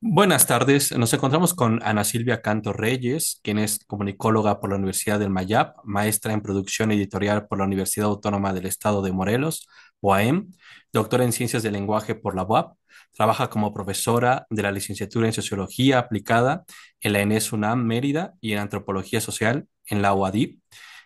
Buenas tardes, nos encontramos con Ana Silvia Canto Reyes, quien es comunicóloga por la Universidad del Mayab, maestra en producción editorial por la Universidad Autónoma del Estado de Morelos, UAM, doctora en ciencias del lenguaje por la UAP, trabaja como profesora de la licenciatura en Sociología Aplicada en la ENES UNAM Mérida y en Antropología Social en la UADIP.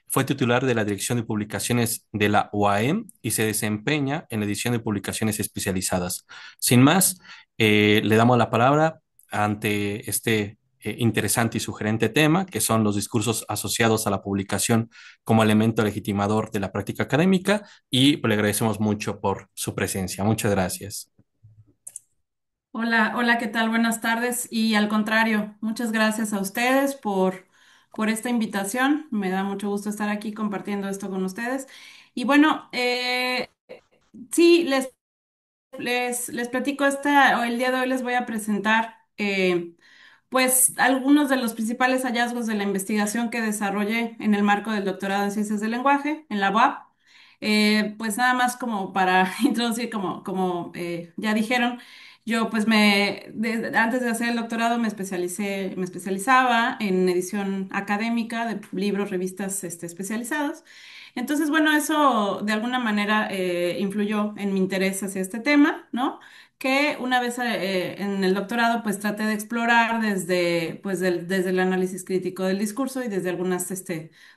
Fue titular de la Dirección de Publicaciones de la UAM y se desempeña en la edición de publicaciones especializadas. Sin más, le damos la palabra ante este interesante y sugerente tema, que son los discursos asociados a la publicación como elemento legitimador de la práctica académica, y pues, le agradecemos mucho por su presencia. Muchas gracias. Hola, hola, ¿qué tal? Buenas tardes. Y al contrario, muchas gracias a ustedes por esta invitación. Me da mucho gusto estar aquí compartiendo esto con ustedes. Y bueno, sí, les platico el día de hoy les voy a presentar pues algunos de los principales hallazgos de la investigación que desarrollé en el marco del doctorado en Ciencias del Lenguaje en la UAP. Pues nada más como para introducir, como ya dijeron, yo pues antes de hacer el doctorado me especializaba en edición académica de libros, revistas especializados. Entonces, bueno, eso de alguna manera influyó en mi interés hacia este tema, ¿no? Que una vez en el doctorado pues traté de explorar desde el análisis crítico del discurso y desde algunas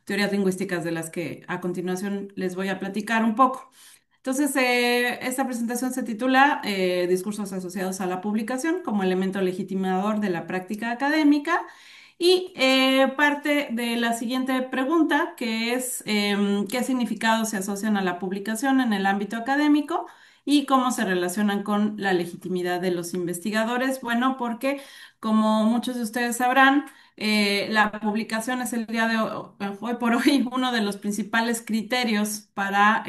teorías lingüísticas de las que a continuación les voy a platicar un poco. Entonces, esta presentación se titula Discursos asociados a la publicación como elemento legitimador de la práctica académica y parte de la siguiente pregunta, que es ¿qué significados se asocian a la publicación en el ámbito académico y cómo se relacionan con la legitimidad de los investigadores? Bueno, porque como muchos de ustedes sabrán, la publicación es el día de hoy por hoy uno de los principales criterios para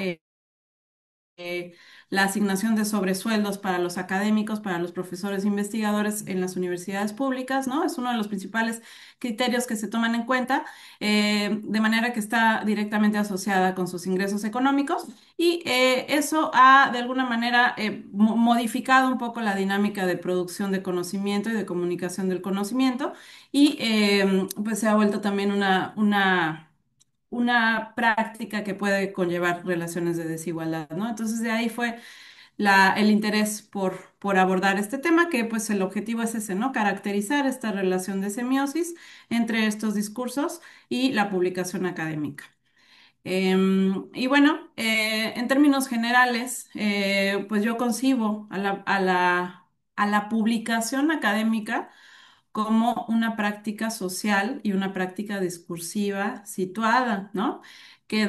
la asignación de sobresueldos para los académicos, para los profesores investigadores en las universidades públicas, ¿no? Es uno de los principales criterios que se toman en cuenta, de manera que está directamente asociada con sus ingresos económicos y eso ha de alguna manera modificado un poco la dinámica de producción de conocimiento y de comunicación del conocimiento y pues se ha vuelto también una práctica que puede conllevar relaciones de desigualdad, ¿no? Entonces de ahí fue el interés por abordar este tema, que pues el objetivo es ese, ¿no? Caracterizar esta relación de semiosis entre estos discursos y la publicación académica. Y bueno, en términos generales, pues yo concibo a la publicación académica como una práctica social y una práctica discursiva situada, ¿no? Que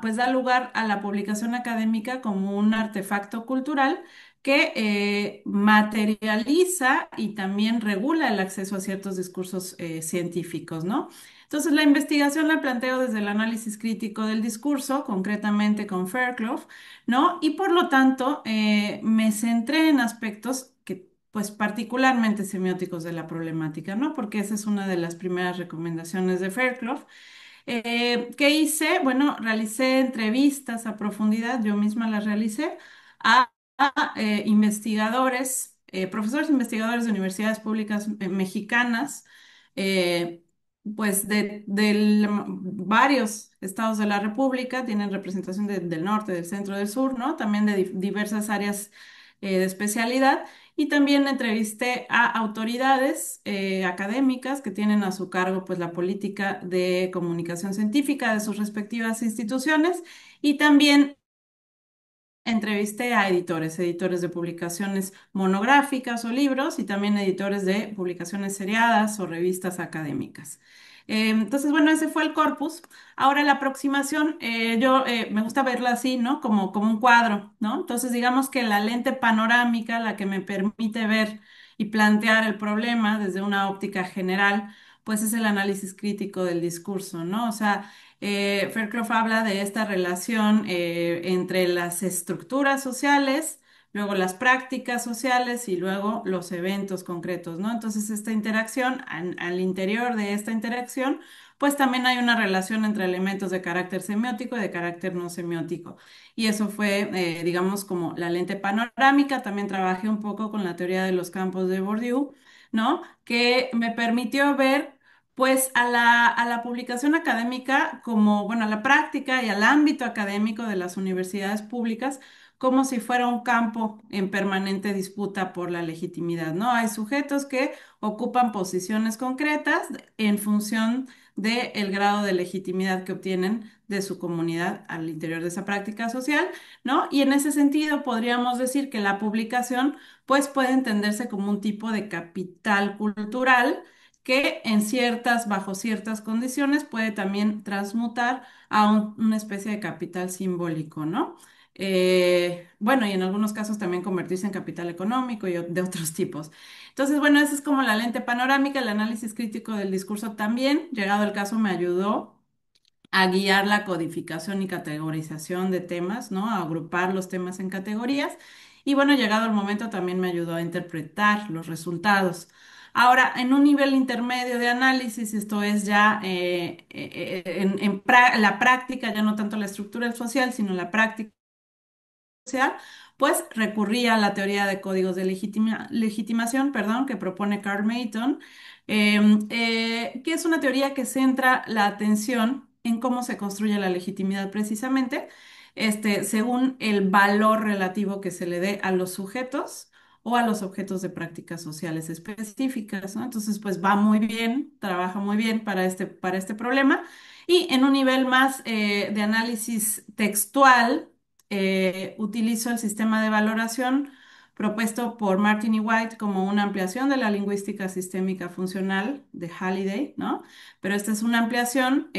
pues da lugar a la publicación académica como un artefacto cultural que materializa y también regula el acceso a ciertos discursos científicos, ¿no? Entonces, la investigación la planteo desde el análisis crítico del discurso, concretamente con Fairclough, ¿no? Y por lo tanto, me centré en aspectos que pues particularmente semióticos de la problemática, ¿no? Porque esa es una de las primeras recomendaciones de Fairclough. ¿Qué hice? Bueno, realicé entrevistas a profundidad, yo misma las realicé, a investigadores, profesores investigadores de universidades públicas mexicanas, eh, pues varios estados de la República, tienen representación del norte, del centro, del sur, ¿no? También de diversas áreas de especialidad. Y también entrevisté a autoridades académicas que tienen a su cargo pues la política de comunicación científica de sus respectivas instituciones y también entrevisté a editores de publicaciones monográficas o libros y también editores de publicaciones seriadas o revistas académicas. Entonces, bueno, ese fue el corpus. Ahora la aproximación, yo me gusta verla así, ¿no? Como un cuadro, ¿no? Entonces, digamos que la lente panorámica, la que me permite ver y plantear el problema desde una óptica general, pues es el análisis crítico del discurso, ¿no? O sea, Fairclough habla de esta relación entre las estructuras sociales, luego las prácticas sociales y luego los eventos concretos, ¿no? Entonces, esta interacción, al interior de esta interacción, pues también hay una relación entre elementos de carácter semiótico y de carácter no semiótico. Y eso fue, digamos, como la lente panorámica. También trabajé un poco con la teoría de los campos de Bourdieu, ¿no? Que me permitió ver, pues, a la publicación académica como, bueno, a la práctica y al ámbito académico de las universidades públicas como si fuera un campo en permanente disputa por la legitimidad, ¿no? Hay sujetos que ocupan posiciones concretas en función del grado de legitimidad que obtienen de su comunidad al interior de esa práctica social, ¿no? Y en ese sentido podríamos decir que la publicación, pues, puede entenderse como un tipo de capital cultural que en ciertas, bajo ciertas condiciones, puede también transmutar a una especie de capital simbólico, ¿no? Bueno, y en algunos casos también convertirse en capital económico y de otros tipos. Entonces, bueno, esa es como la lente panorámica, el análisis crítico del discurso también, llegado el caso, me ayudó a guiar la codificación y categorización de temas, ¿no? A agrupar los temas en categorías. Y bueno, llegado el momento también me ayudó a interpretar los resultados. Ahora, en un nivel intermedio de análisis, esto es ya la práctica, ya no tanto la estructura social, sino la práctica social, pues recurría a la teoría de códigos de legitimación, perdón, que propone Carl Mayton, que es una teoría que centra la atención en cómo se construye la legitimidad precisamente, según el valor relativo que se le dé a los sujetos o a los objetos de prácticas sociales específicas, ¿no? Entonces, pues va muy bien, trabaja muy bien para este problema. Y en un nivel más de análisis textual, utilizo el sistema de valoración propuesto por Martin y White como una ampliación de la lingüística sistémica funcional de Halliday, ¿no? Pero esta es una ampliación,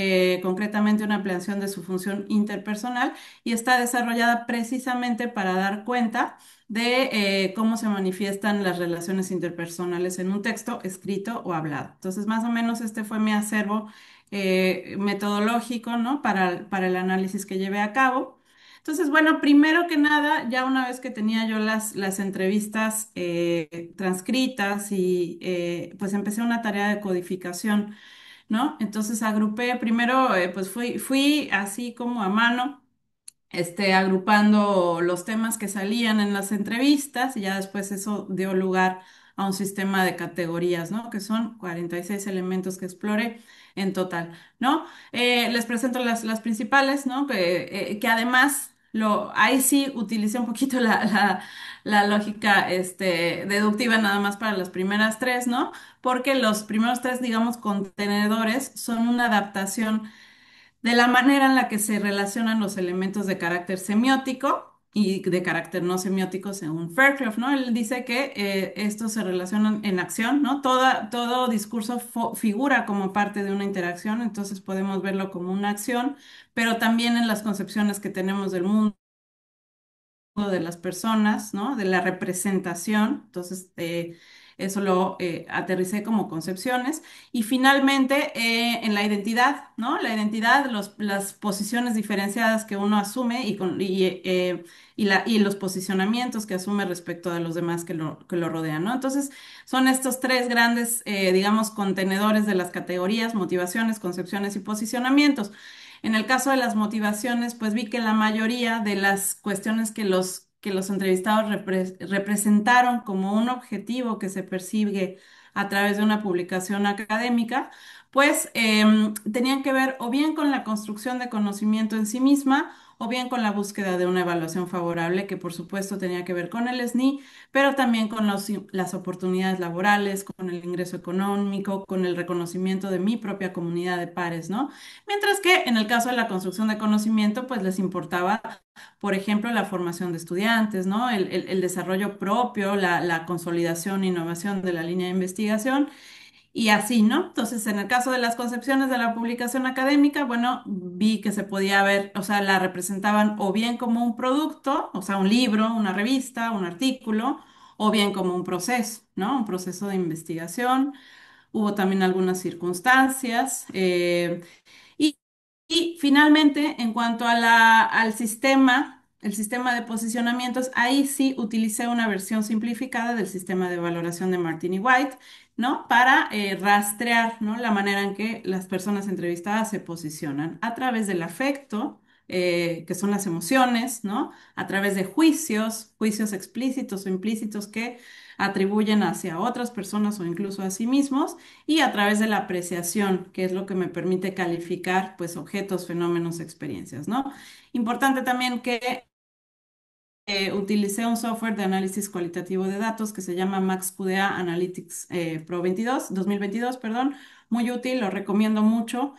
concretamente una ampliación de su función interpersonal y está desarrollada precisamente para dar cuenta de cómo se manifiestan las relaciones interpersonales en un texto escrito o hablado. Entonces, más o menos este fue mi acervo metodológico, ¿no? Para el análisis que llevé a cabo. Entonces, bueno, primero que nada, ya una vez que tenía yo las entrevistas transcritas y pues empecé una tarea de codificación, ¿no? Entonces agrupé, primero pues fui así como a mano agrupando los temas que salían en las entrevistas y ya después eso dio lugar a un sistema de categorías, ¿no? Que son 46 elementos que exploré en total, ¿no? Les presento las principales, ¿no? Que además ahí sí utilicé un poquito la lógica deductiva nada más para las primeras tres, ¿no? Porque los primeros tres, digamos, contenedores son una adaptación de la manera en la que se relacionan los elementos de carácter semiótico y de carácter no semiótico según Fairclough, ¿no? Él dice que estos se relacionan en acción, ¿no? Todo discurso figura como parte de una interacción, entonces podemos verlo como una acción, pero también en las concepciones que tenemos del mundo de las personas, ¿no? De la representación. Entonces, eso lo aterricé como concepciones. Y finalmente, en la identidad, ¿no? La identidad, las posiciones diferenciadas que uno asume y los posicionamientos que asume respecto de los demás que lo rodean, ¿no? Entonces, son estos tres grandes, digamos, contenedores de las categorías, motivaciones, concepciones y posicionamientos. En el caso de las motivaciones, pues vi que la mayoría de las cuestiones que los entrevistados representaron como un objetivo que se persigue a través de una publicación académica, pues tenían que ver o bien con la construcción de conocimiento en sí misma, o bien con la búsqueda de una evaluación favorable, que por supuesto tenía que ver con el SNI, pero también con las oportunidades laborales, con el ingreso económico, con el reconocimiento de mi propia comunidad de pares, ¿no? Mientras que en el caso de la construcción de conocimiento, pues les importaba, por ejemplo, la formación de estudiantes, ¿no? El desarrollo propio, la consolidación e innovación de la línea de investigación y así, ¿no? Entonces, en el caso de las concepciones de la publicación académica, bueno, vi que se podía ver, o sea, la representaban o bien como un producto, o sea, un libro, una revista, un artículo, o bien como un proceso, ¿no? Un proceso de investigación. Hubo también algunas circunstancias. Y, y finalmente, en cuanto a al sistema el sistema de posicionamientos, ahí sí utilicé una versión simplificada del sistema de valoración de Martini White, ¿no? Para rastrear, ¿no? La manera en que las personas entrevistadas se posicionan a través del afecto, que son las emociones, ¿no? A través de juicios, juicios explícitos o implícitos que atribuyen hacia otras personas o incluso a sí mismos, y a través de la apreciación, que es lo que me permite calificar, pues, objetos, fenómenos, experiencias, ¿no? Importante también que utilicé un software de análisis cualitativo de datos que se llama MaxQDA Analytics Pro 2022, perdón, muy útil, lo recomiendo mucho,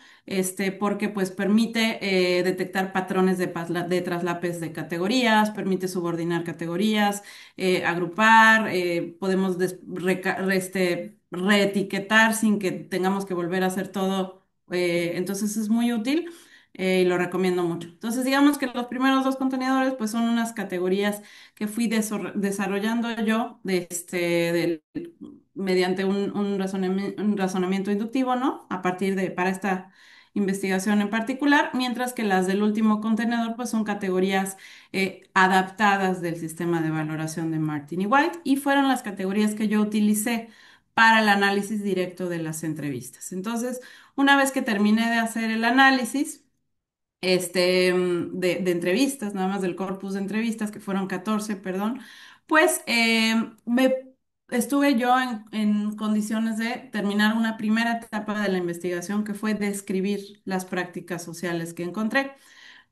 porque pues permite detectar patrones de traslapes de categorías, permite subordinar categorías, agrupar, podemos reetiquetar sin que tengamos que volver a hacer todo, entonces es muy útil y lo recomiendo mucho. Entonces, digamos que los primeros dos contenedores, pues son unas categorías que fui desarrollando yo mediante un razonamiento inductivo, ¿no? A partir de, para esta investigación en particular, mientras que las del último contenedor, pues son categorías adaptadas del sistema de valoración de Martin y White, y fueron las categorías que yo utilicé para el análisis directo de las entrevistas. Entonces, una vez que terminé de hacer el análisis, de entrevistas, nada más del corpus de entrevistas, que fueron 14, perdón, pues estuve yo en condiciones de terminar una primera etapa de la investigación que fue describir las prácticas sociales que encontré.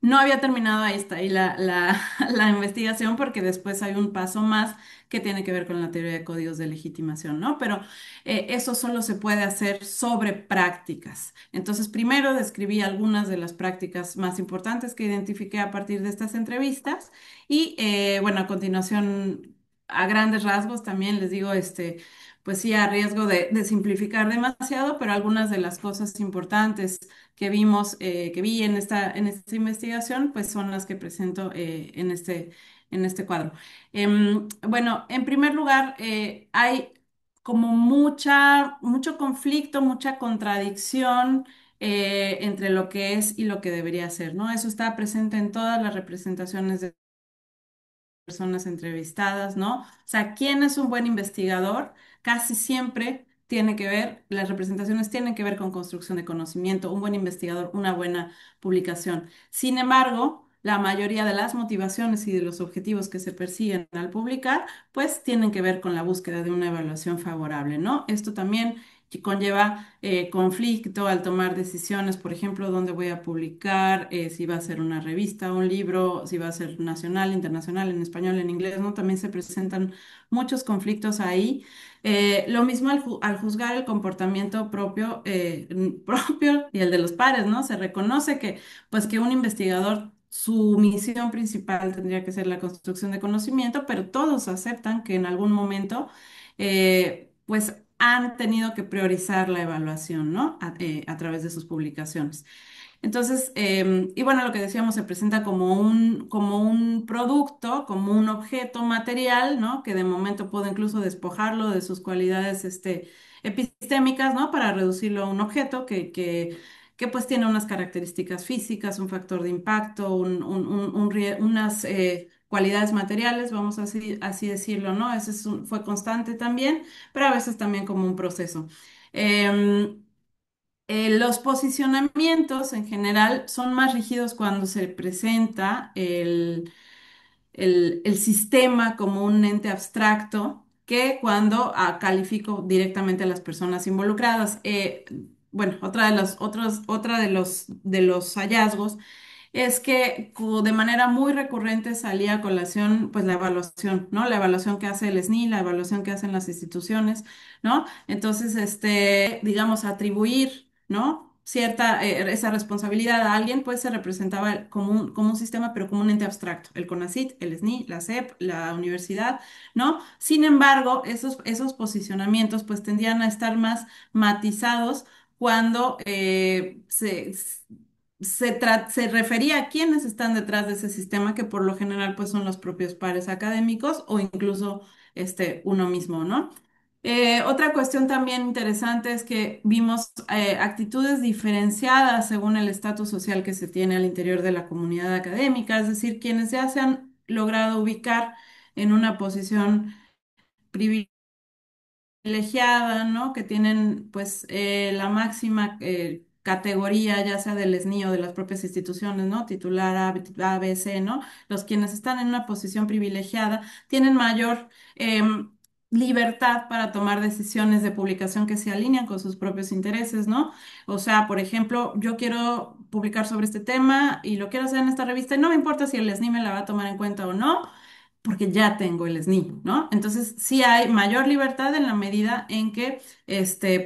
No había terminado, ahí está ahí la investigación, porque después hay un paso más que tiene que ver con la teoría de códigos de legitimación, ¿no? Pero eso solo se puede hacer sobre prácticas. Entonces, primero describí algunas de las prácticas más importantes que identifiqué a partir de estas entrevistas y, bueno, a continuación, a grandes rasgos, también les digo, pues sí, a riesgo de simplificar demasiado, pero algunas de las cosas importantes que vimos, que vi en esta investigación, pues son las que presento en este cuadro. Bueno, en primer lugar, hay como mucho conflicto, mucha contradicción entre lo que es y lo que debería ser, ¿no? Eso está presente en todas las representaciones de personas entrevistadas, ¿no? O sea, ¿quién es un buen investigador? Casi siempre tiene que ver, las representaciones tienen que ver con construcción de conocimiento, un buen investigador, una buena publicación. Sin embargo, la mayoría de las motivaciones y de los objetivos que se persiguen al publicar, pues tienen que ver con la búsqueda de una evaluación favorable, ¿no? Esto también que conlleva conflicto al tomar decisiones, por ejemplo, dónde voy a publicar, si va a ser una revista, un libro, si va a ser nacional, internacional, en español, en inglés, ¿no? También se presentan muchos conflictos ahí. Lo mismo al juzgar el comportamiento propio, propio y el de los pares, ¿no? Se reconoce que, pues, que un investigador, su misión principal tendría que ser la construcción de conocimiento, pero todos aceptan que en algún momento, pues, han tenido que priorizar la evaluación, ¿no? A través de sus publicaciones. Entonces, y bueno, lo que decíamos, se presenta como un producto, como un objeto material, ¿no? Que de momento puedo incluso despojarlo de sus cualidades, epistémicas, ¿no? Para reducirlo a un objeto que pues tiene unas características físicas, un factor de impacto, unas cualidades materiales, vamos a así decirlo, ¿no? Fue constante también, pero a veces también como un proceso. Em, los posicionamientos en general son más rígidos cuando se presenta el sistema como un ente abstracto que cuando califico directamente a las personas involucradas. Bueno, otra de los hallazgos es que de manera muy recurrente salía a colación, pues la evaluación, ¿no? La evaluación que hace el SNI, la evaluación que hacen las instituciones, ¿no? Entonces, digamos, atribuir, ¿no? Cierta, esa responsabilidad a alguien, pues se representaba como un sistema, pero como un ente abstracto, el CONACYT, el SNI, la SEP, la universidad, ¿no? Sin embargo, esos posicionamientos, pues tendían a estar más matizados cuando se refería a quienes están detrás de ese sistema, que por lo general pues son los propios pares académicos o incluso uno mismo, ¿no? Otra cuestión también interesante es que vimos actitudes diferenciadas según el estatus social que se tiene al interior de la comunidad académica, es decir, quienes ya se han logrado ubicar en una posición privilegiada, ¿no? Que tienen pues la máxima categoría, ya sea del SNI o de las propias instituciones, ¿no? Titular A, B, C, ¿no? Los quienes están en una posición privilegiada tienen mayor libertad para tomar decisiones de publicación que se alinean con sus propios intereses, ¿no? O sea, por ejemplo, yo quiero publicar sobre este tema y lo quiero hacer en esta revista y no me importa si el SNI me la va a tomar en cuenta o no porque ya tengo el SNI, ¿no? Entonces, sí hay mayor libertad en la medida en que,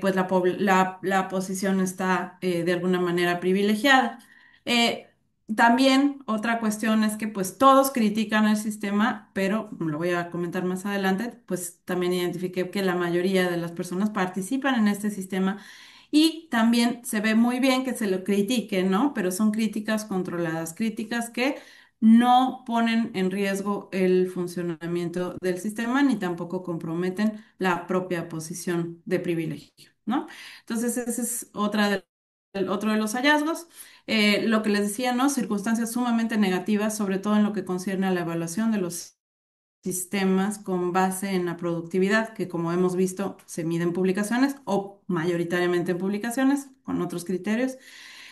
pues la posición está de alguna manera privilegiada. Eh, También otra cuestión es que, pues, todos critican el sistema, pero, como lo voy a comentar más adelante, pues también identifiqué que la mayoría de las personas participan en este sistema y también se ve muy bien que se lo critique, ¿no? Pero son críticas controladas, críticas que no ponen en riesgo el funcionamiento del sistema ni tampoco comprometen la propia posición de privilegio, ¿no? Entonces, ese es otro de los hallazgos. Lo que les decía, ¿no? Circunstancias sumamente negativas, sobre todo en lo que concierne a la evaluación de los sistemas con base en la productividad, que como hemos visto se mide en publicaciones o mayoritariamente en publicaciones con otros criterios.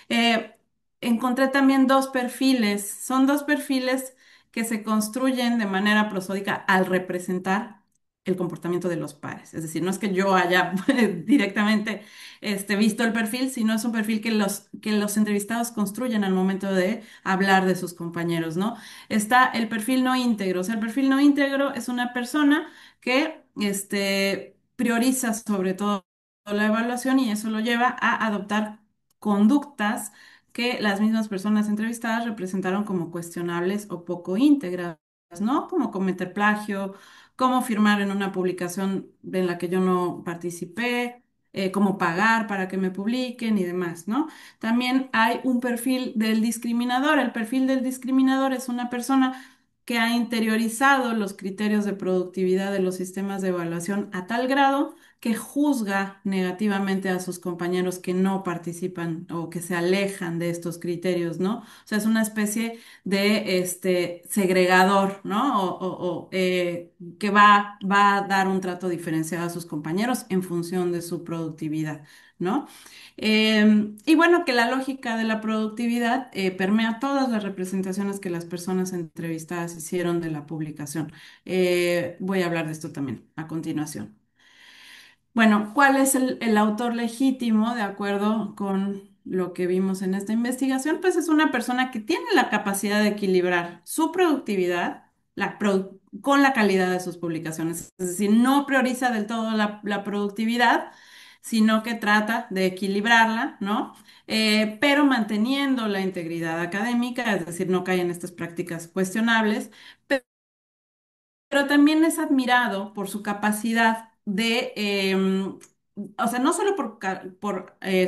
Eh, Encontré también dos perfiles, son dos perfiles que se construyen de manera prosódica al representar el comportamiento de los pares. Es decir, no es que yo haya directamente visto el perfil, sino es un perfil que los entrevistados construyen al momento de hablar de sus compañeros, ¿no? Está el perfil no íntegro. O sea, el perfil no íntegro es una persona que prioriza sobre todo la evaluación y eso lo lleva a adoptar conductas que las mismas personas entrevistadas representaron como cuestionables o poco íntegras, ¿no? Como cometer plagio, como firmar en una publicación en la que yo no participé, cómo pagar para que me publiquen y demás, ¿no? También hay un perfil del discriminador. El perfil del discriminador es una persona que ha interiorizado los criterios de productividad de los sistemas de evaluación a tal grado que juzga negativamente a sus compañeros que no participan o que se alejan de estos criterios, ¿no? O sea, es una especie de segregador, ¿no? Que va a dar un trato diferenciado a sus compañeros en función de su productividad, ¿no? Y bueno, que la lógica de la productividad permea todas las representaciones que las personas entrevistadas hicieron de la publicación. Voy a hablar de esto también a continuación. Bueno, ¿cuál es el autor legítimo de acuerdo con lo que vimos en esta investigación? Pues es una persona que tiene la capacidad de equilibrar su productividad con la calidad de sus publicaciones. Es decir, no prioriza del todo la productividad, sino que trata de equilibrarla, ¿no? Pero manteniendo la integridad académica, es decir, no cae en estas prácticas cuestionables, pero también es admirado por su capacidad de, o sea, no solo por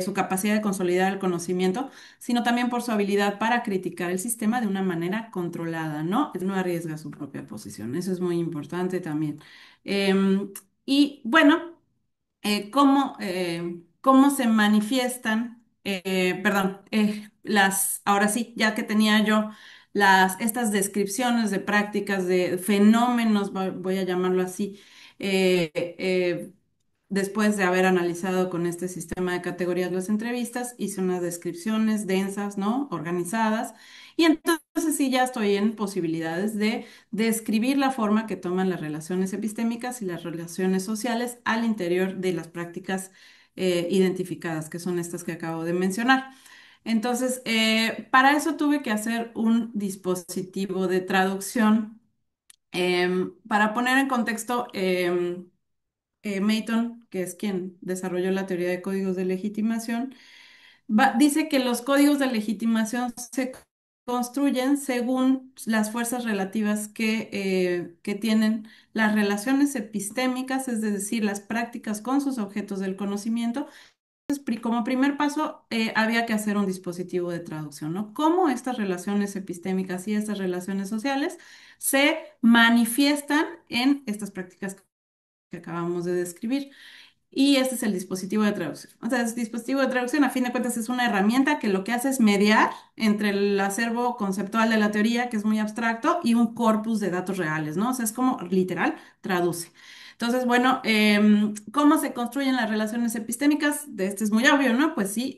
su capacidad de consolidar el conocimiento, sino también por su habilidad para criticar el sistema de una manera controlada, ¿no? No arriesga su propia posición. Eso es muy importante también. Y bueno cómo se manifiestan, perdón, ahora sí, ya que tenía yo estas descripciones de prácticas, de fenómenos, voy a llamarlo así, eh, eh, después de haber analizado con este sistema de categorías las entrevistas, hice unas descripciones densas, ¿no? Organizadas. Y entonces sí ya estoy en posibilidades de describir la forma que toman las relaciones epistémicas y las relaciones sociales al interior de las prácticas identificadas, que son estas que acabo de mencionar. Entonces, para eso tuve que hacer un dispositivo de traducción. Para poner en contexto, Mayton, que es quien desarrolló la teoría de códigos de legitimación, dice que los códigos de legitimación se construyen según las fuerzas relativas que tienen las relaciones epistémicas, es decir, las prácticas con sus objetos del conocimiento. Entonces, como primer paso, había que hacer un dispositivo de traducción, ¿no? Cómo estas relaciones epistémicas y estas relaciones sociales se manifiestan en estas prácticas que acabamos de describir. Y este es el dispositivo de traducción. O sea, el dispositivo de traducción, a fin de cuentas, es una herramienta que lo que hace es mediar entre el acervo conceptual de la teoría, que es muy abstracto, y un corpus de datos reales, ¿no? O sea, es como literal, traduce. Entonces, bueno, ¿cómo se construyen las relaciones epistémicas? De este es muy obvio, ¿no? Pues sí,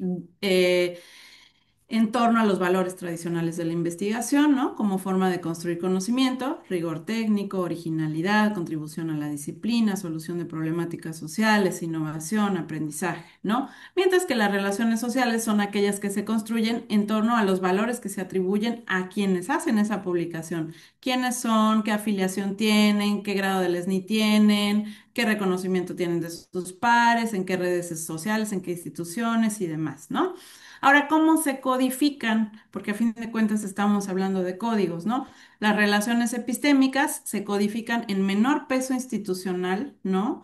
en torno a los valores tradicionales de la investigación, ¿no? Como forma de construir conocimiento, rigor técnico, originalidad, contribución a la disciplina, solución de problemáticas sociales, innovación, aprendizaje, ¿no? Mientras que las relaciones sociales son aquellas que se construyen en torno a los valores que se atribuyen a quienes hacen esa publicación. ¿Quiénes son? ¿Qué afiliación tienen? ¿Qué grado del SNI tienen? ¿Qué reconocimiento tienen de sus pares? ¿En qué redes sociales? ¿En qué instituciones? Y demás, ¿no? Ahora, ¿cómo se codifican? Porque a fin de cuentas estamos hablando de códigos, ¿no? Las relaciones epistémicas se codifican en menor peso institucional, ¿no?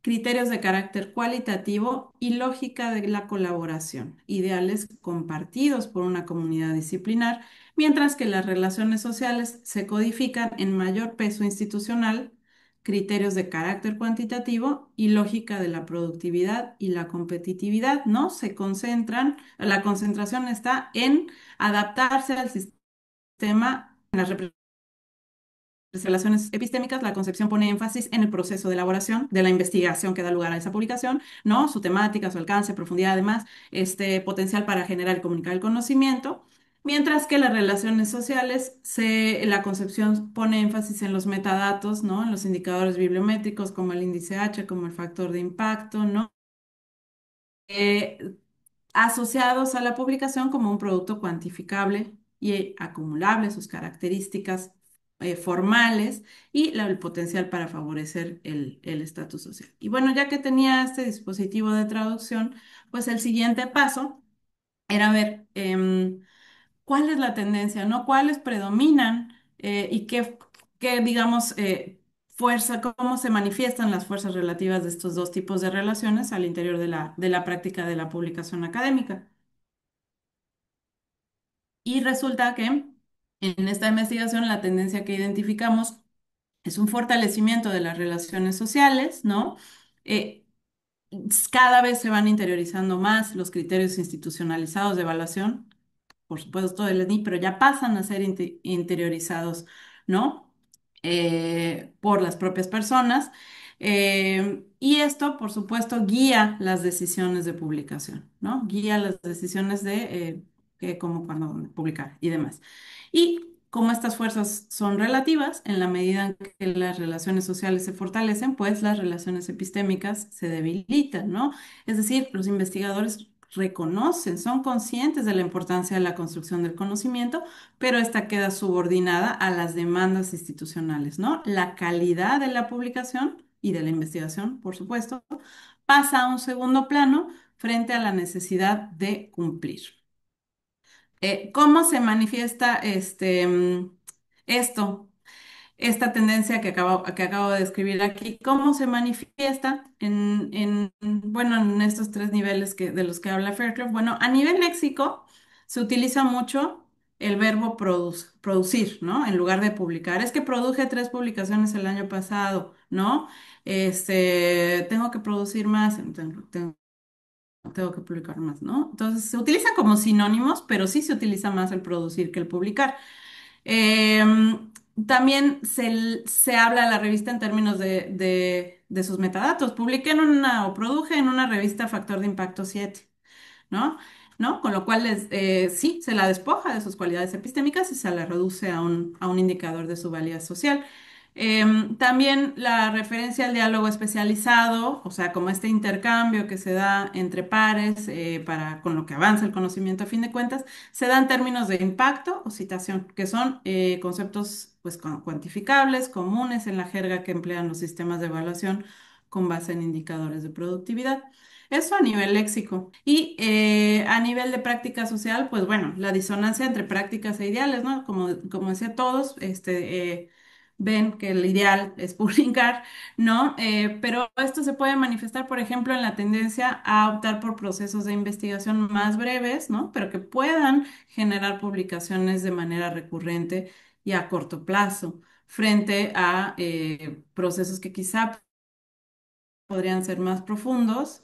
Criterios de carácter cualitativo y lógica de la colaboración, ideales compartidos por una comunidad disciplinar, mientras que las relaciones sociales se codifican en mayor peso institucional, criterios de carácter cuantitativo y lógica de la productividad y la competitividad, ¿no? Se concentran, la concentración está en adaptarse al sistema, en las las relaciones epistémicas, la concepción pone énfasis en el proceso de elaboración de la investigación que da lugar a esa publicación, ¿no? Su temática, su alcance, profundidad, además, este potencial para generar y comunicar el conocimiento. Mientras que las relaciones sociales, la concepción pone énfasis en los metadatos, ¿no? En los indicadores bibliométricos como el índice H, como el factor de impacto, ¿no? Eh, Asociados a la publicación como un producto cuantificable y acumulable, sus características formales y el potencial para favorecer el estatus social. Y bueno, ya que tenía este dispositivo de traducción, pues el siguiente paso era ver cuál es la tendencia, ¿no? ¿Cuáles predominan y digamos, fuerza, cómo se manifiestan las fuerzas relativas de estos dos tipos de relaciones al interior de la práctica de la publicación académica? Y resulta que en esta investigación la tendencia que identificamos es un fortalecimiento de las relaciones sociales, ¿no? Eh, Cada vez se van interiorizando más los criterios institucionalizados de evaluación, por supuesto del ENI, pero ya pasan a ser interiorizados, ¿no? Por las propias personas. Y esto, por supuesto, guía las decisiones de publicación, ¿no? Guía las decisiones de cómo, cuándo, dónde publicar y demás. Y como estas fuerzas son relativas, en la medida en que las relaciones sociales se fortalecen, pues las relaciones epistémicas se debilitan, ¿no? Es decir, los investigadores reconocen, son conscientes de la importancia de la construcción del conocimiento, pero esta queda subordinada a las demandas institucionales, ¿no? La calidad de la publicación y de la investigación, por supuesto, pasa a un segundo plano frente a la necesidad de cumplir. ¿Cómo se manifiesta esto? Esta tendencia que acabo de describir aquí, ¿cómo se manifiesta bueno, en estos tres niveles de los que habla Fairclough? Bueno, a nivel léxico se utiliza mucho el verbo producir, ¿no? En lugar de publicar. Es que produje 3 publicaciones el año pasado, ¿no? Tengo que producir más, tengo que publicar más, ¿no? Entonces se utilizan como sinónimos, pero sí se utiliza más el producir que el publicar. También se habla a la revista en términos de sus metadatos. Publiqué o produje en una revista Factor de Impacto 7, ¿no? ¿No? Con lo cual sí, se la despoja de sus cualidades epistémicas y se la reduce a un indicador de su valía social. También la referencia al diálogo especializado, o sea, como este intercambio que se da entre pares con lo que avanza el conocimiento a fin de cuentas, se da en términos de impacto o citación, que son conceptos pues, cuantificables, comunes en la jerga que emplean los sistemas de evaluación con base en indicadores de productividad. Eso a nivel léxico. Y a nivel de práctica social, pues bueno, la disonancia entre prácticas e ideales, ¿no? Como decía todos, ven que el ideal es publicar, ¿no? Pero esto se puede manifestar, por ejemplo, en la tendencia a optar por procesos de investigación más breves, ¿no? Pero que puedan generar publicaciones de manera recurrente y a corto plazo, frente a procesos que quizá podrían ser más profundos.